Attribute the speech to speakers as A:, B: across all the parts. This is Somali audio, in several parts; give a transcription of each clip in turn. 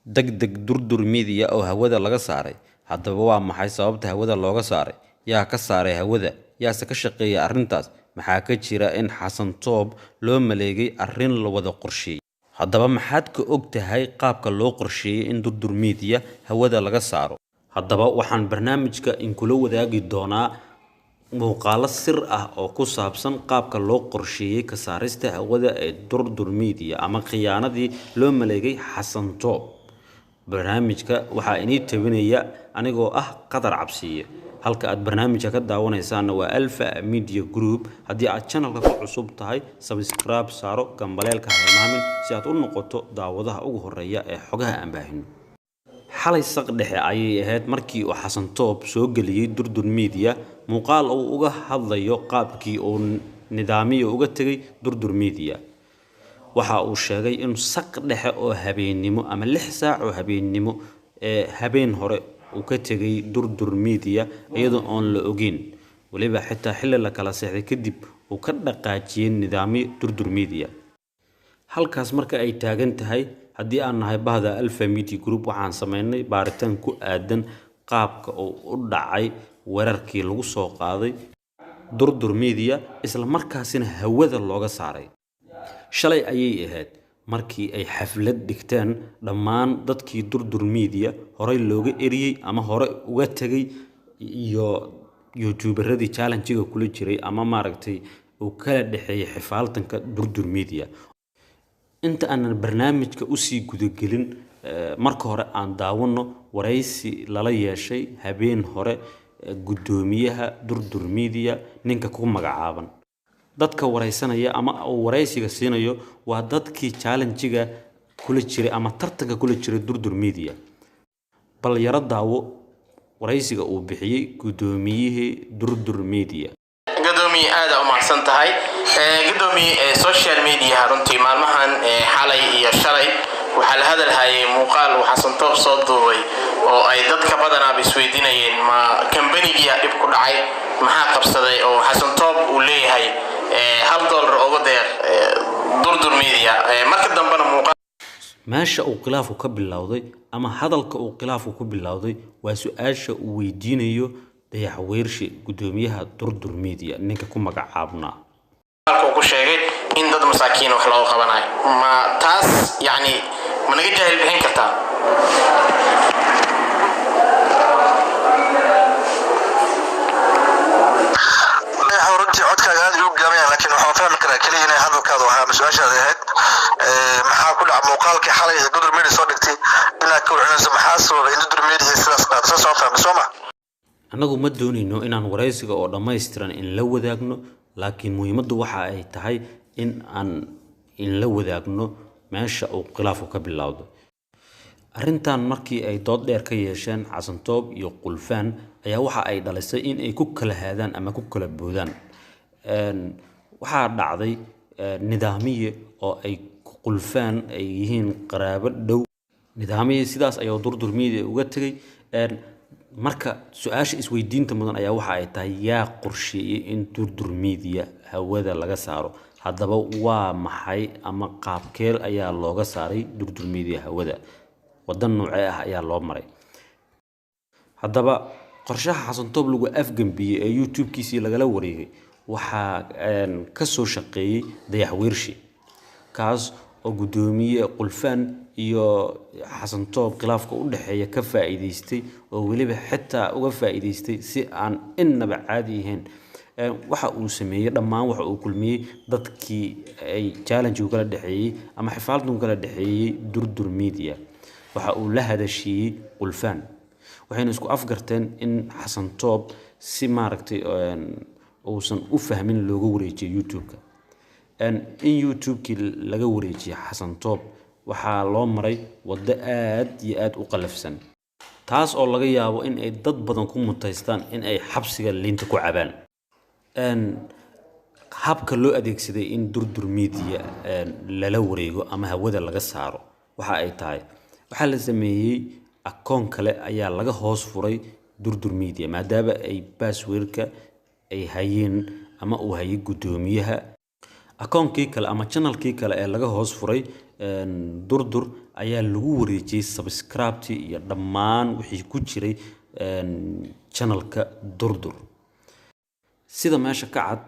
A: degdeg durdur media oo hawada laga saaray. Haddaba waa maxay sababta hawada looga saaray? Yaa ka saaray hawada? Yaase ka shaqeeya arrintaas? Maxaa ka jira in Xasan Toob loo maleegay arrin la wada qorsheeyay? Haddaba maxaad ka og tahay qaabka loo qorsheeyay in durdur media hawada laga saaro? Haddaba waxaan barnaamijka in kula wadaagi doonaa muuqaalo sir ah oo ku saabsan qaabka loo qorsheeyay ka saarista hawada ee durdur media ama khiyaanadii loo maleegay Xasan Toob. barnaamijka waxaa inii tabinaya anigoo ah Qadar Cabsiye. halka aad barnaamijka ka daawanaysaana waa Alpha Media Group. haddii aad channelka ku cusub tahay, subscribe saaro, gambaleelka ha hilmaamin si aad u noqoto daawadaha ugu horeeya ee xogaha aan baahino. xalay saq dhexe ayay ahayd markii uu Xasan Toob soo geliyay durdur media muuqaal uu uga hadlayo qaabkii uu nidaamiyo uga tagay durdur media. waxa uu sheegay in saq dhexe oo habeenimo ama 6 saac oo habeenimo ee habeen hore uu ka tagay durdur media iyadoo aan la ogeyn, waliba xitaa xilli la kala seexday kadib uu ka dhaqaajiyay nidaamiyo durdur media. halkaas marka ay taagan tahay, haddii aan nahay bahda Alpha Media Group waxaan sameynay baaritaan ku aadan qaabka uu u dhacay weerarkii lagu soo qaaday durdur media isla markaasina hawada looga saaray. shalay ayay ahayd markii ay xaflad dhigteen dhammaan dadkii durdur media horey looga eriyay ama hore uga tagay iyo youtuberadii challenge-ga kula jiray ama maaragtay uu kala dhaxeeyay xifaaltanka durdur media. inta aanan barnaamijka u sii gudagelin, marka hore aan daawano waraysi lala yeeshay habeen hore gudoomiyaha durdur media ninka ku magacaaban. dadka waraysanaya ama uu waraysiga siinayo waa dadkii challenge-ga kula jiray ama tartanka kula jiray durdur media. bal yara daawo waraysiga uu bixiyay gudoomiyihii durdur media.
B: gudoomiye aad u mahadsan tahay. gudoomiye social media runtii maalmahan xalay iyo shalay waxaa la hadalhayay muuqaal uu Xasan Toob soo duubay oo ay dadka badanaa isweydiinayeen ma company-ga dib ku dhacay, maxaa qabsaday oo Xasan Toob uu leeyahay $1 uga deeq durdur media. marka dambena muuqaal
A: meesha uu khilaafku ka bilowday ama hadalka uu khilaafku ku bilowday waa su'aasha uu weydiinayo Dayaxweershi gudoomiyaha durdur media ninka ku magacaabnaa.
B: halka ku sheegay in dad masaakiin wax loo qabanayo, ma taas yani ma naga jahil bixin kartaa?
C: runtii codkaaga aad ugu gaabaya, laakiin waxaan fahmi karaa kaliya inay hadalkaadu ahaa mas'uushaada ahayd. maxaa ku dhaca muuqaalkii xalay ee durdur media soo dhigtay inaad ka warcinayso maxaa sababay in durdur media sidaas qaadso soo fahmay soo ma?
A: annagu ma doonayno inaan waraysiga oo dhammaystiran in la wadaagno, laakiin muhiimaddu waxa ay tahay in aan la wadaagno meesha uu khilaafku ka bilowdo. arrintan markii ay dood dheer ka yeesheen Xasan Toob iyo Qulfaan ayaa waxa ay dhalisay in ay ku kala haadaan ama ku kala boodaan. waxaa dhacday nidaamiye oo ay Qulfaan ay yihiin qaraabo dhow. nidaamiye sidaas ayuu durdur media uga tagay. marka su'aasha isweydiinta mudan ayaa waxa ay tahay yaa qorsheeyay in durdur media hawada laga saaro? haddaba waa maxay ama qaabkeel ayaa looga saaray durdur media hawada? wadan noocee ah ayaa loo maray? haddaba qorshaha Xasan Toob lagu afgambiyay ee YouTube-kiisii lagala wareegay waxaa ka soo shaqeeyay Dayaxweershi, kaas oo gudoomiye Qulfaan iyo Xasan Toob khilaafka u dhaxeeya ka faa'iideystay oo waliba xitaa uga faa'iideystay si aan innaba caadi ahayn. waxa uu sameeyay dhammaan waxa uu kulmiyay dadkii ay challenge kala dhaxeeyay ama xifaaltan kala dhaxeeyay durdur media. waxa uu la hadashiyay Qulfaan, waxayna isku afgarteen in Xasan Toob si maaragtay uusan u fahmin looga wareejiyo YouTube-ka. in YouTube-kii laga wareejiyo Xasan Toob waxaa loo maray waddo aad iyo aad u qalafsan, taas oo laga yaabo in ay dad badan ku mutaystaan in ay xabsiga liinta ku cabaan. habka loo adeegsaday in durdur media lala wareego ama hawada laga saaro waxa ay tahay waxaa la sameeyay akoon kale ayaa laga hoos furay durdur media maadaama ay password-ka ay hayeen ama uu hayay gudoomiyaha. akoonkii kale ama channel-kii kale ee laga hoos furay durdur ayaa lagu wareejiyey subscribe-tii iyo dhammaan wixii ku jiray channelka durdur. sida meesha ka cad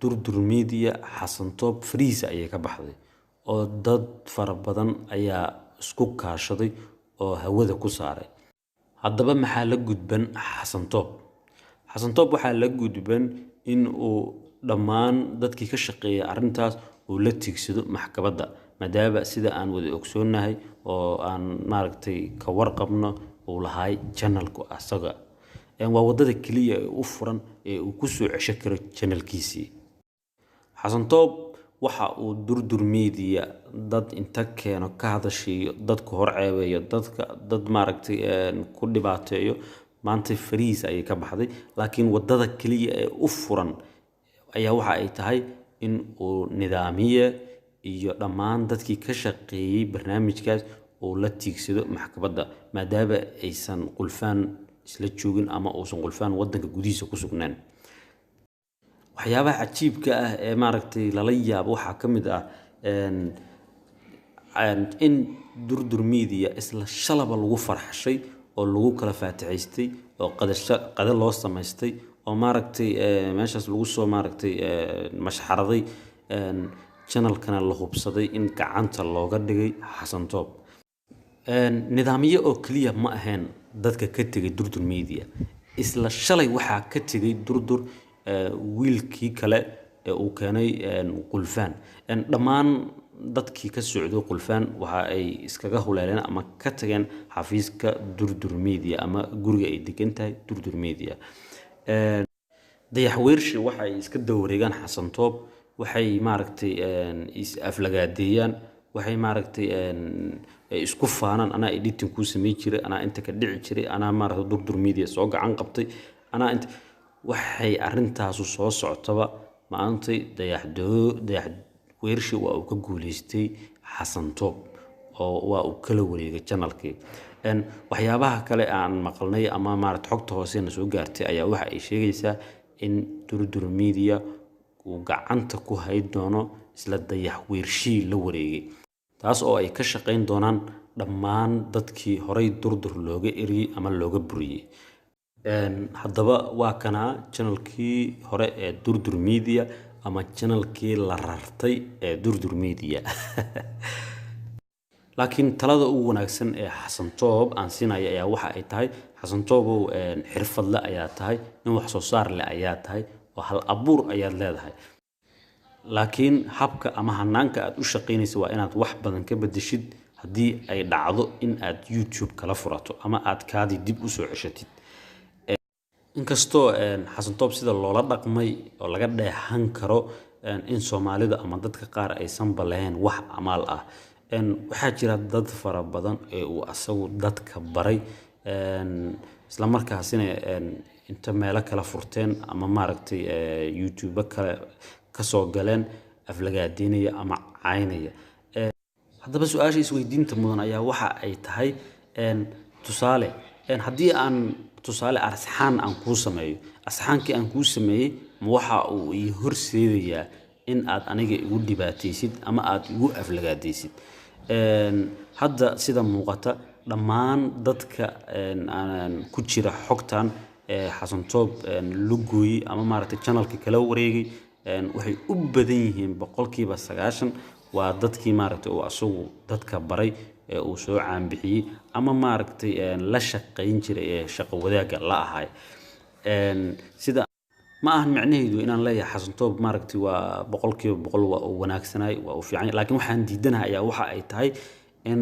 A: durdur media xasan toob fariisa ayay ka baxday oo dad fara badan ayaa isku kaashaday oo hawada ku saaray. haddaba maxaa la gudban xasan toob? xasan toob waxaa la gudban in uu dhammaan dadkii ka shaqeeyay arrintaas uu la tiigsado maxkamadda, maadaama sida aan wada ogsoonahay oo aan maaragtay ka warqabno uu lahay channelku asaga waa wadada kaliya ee u furan ee uu ku soo cesho karo channelkiisii. xasan toob waxa uu durdur media dad inta keeno ka hadashiyo, dadku hor ceebeeyo, dad maaragtay ku dhibaateeyo, maanta fariis ayay ka baxday. laakiin wadada kaliya ee u furan ayaa waxa ay tahay in uu nidaamiye iyo dhammaan dadkii ka shaqeeyay barnaamijkaas uu la tiigsado maxkamadda, maadaama aysan qulfaan isla joogin ama uusan qulfaan wadanka gudihiisa ku sugnaan. waxyaabaha cajiibka ah ee maaragtay lala yaabo waxaa ka mid ah in durdur media isla shalaba lagu farxashay oo lagu kala faatixaystay oo qada loo samaystay oo maaragtay meeshaas lagu soo maaragtay mashxaraday channelkana la hubsaday in gacanta looga dhigay xasan toob. nidaamyo oo kaliya ma ahayn dadka ka tegay durdur media, isla shalay waxaa ka tegay durdur wiilkii kale ee uu keenay qulfaan. dhammaan dadkii ka socdo qulfaan waxa ay iskaga huleeleen ama ka tageen xafiiska durdur media ama guriga ay degan tahay durdur media. dayaxweershi waxay iska dawareegaan xasan toob, waxay maaragtay is aflagaadeeyaan, waxay maaragtay isku faanaan anaa editing ku sameey jiray, anaa inta ka dhici jiray, anaa maaragtay durdur media soo gacan qabtay, anaa inta waxay arrintaas soo socotaba maantay dayaxweershi waa uu ka guuleystay xasan toob oo waa uu kala wareegay channelkii. waxyaabaha kale aan maqalnay ama maaragtay xogta hooseena soo gaartay ayaa waxa ay sheegaysaa in durdur media uu gacanta ku hay doono isla dayaxweershii la wareegay, taas oo ay ka shaqayn doonaan dhammaan dadkii horay durdur looga eriyay ama looga buriyay. haddaba waa kana channelkii hore ee durdur media ama channelkii la rartay ee durdur media. laakiin talada ugu wanaagsan ee xasan toob aan siinaya ayaa waxa ay tahay xasan toobow xirfadle ayaa tahay, nin wax soo saar leh ayaa tahay, oo hal abuur ayaad leedahay. laakiin habka ama hanaanka aad u shaqaynaysa waa inaad wax badan ka bedeshid haddii ay dhacdo in aad YouTube kala furato ama aad kaadii dib u soo ceshatid. inkastoo xasan toob sida loola dhaqmay oo laga dheehan karo in Soomaalida ama dadka qaar aysan balahayn wax amaal ah, waxaa jira dad fara badan ee uu asagu dadka baray isla markaasina inta meelo kala furteen ama maaragtay YouTube kale ka soo galeen aflagaadeynaya ama caynaya. haddaba su'aasha isweydiinta mudan ayaa waxa ay tahay tusaale haddii aan tusaale arsaxaan aan kuu sameeyo, arsaxaankii aan kuu sameeyey ma waxa uu ii horseedayaa in aad aniga igu dhibaataysid ama aad igu aflagaadaysid. hadda sida muuqata dhammaan dadka ku jira xogtan xasan toob lugooyi ama maaragtay channelkii kala wareegay waxay u badan yihiin 90% waa dadkii maaragtay oo asagu dadka baray ee uu soo caan bixiyay ama maaragtay la shaqayn jiray ee shaqo wadaaga la ahay. sida ma ahan macnaheedu inaan leeyahay xasan toob maaragtay waa 100% waa uu wanaagsanay waa uu fiican, laakiin waxaan diidanahay ayaa waxa ay tahay in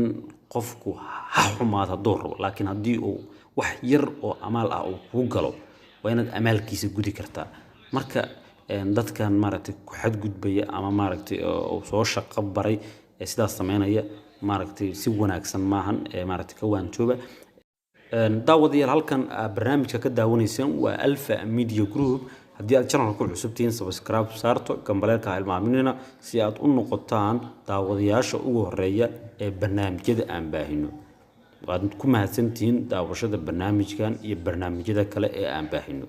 A: qofku ha xumaado door, laakiin haddii uu wax yar oo amaal ah uu ku galo waa inaad amaalkiisa gudi kartaa. marka dadkan maaragtay ku xadgudbaya ama maaragtay oo soo shaqo baray ee sidaas sameynaya maaragtay si wanaagsan maahan maaragtay ka waantooba. daawadayaal halkan barnaamijka ka daawanaysan waa Alpha Media Group. haddii aad channelka ku cusubtiin subscribe saarto, gambaleelka ha ilmaaminina si aad u noqotaan daawadayaasha ugu horeeya ee barnaamijyada aan baahino. waad ku mahadsantihiin daawashada barnaamijkan iyo barnaamijyada kale ee aan baahino.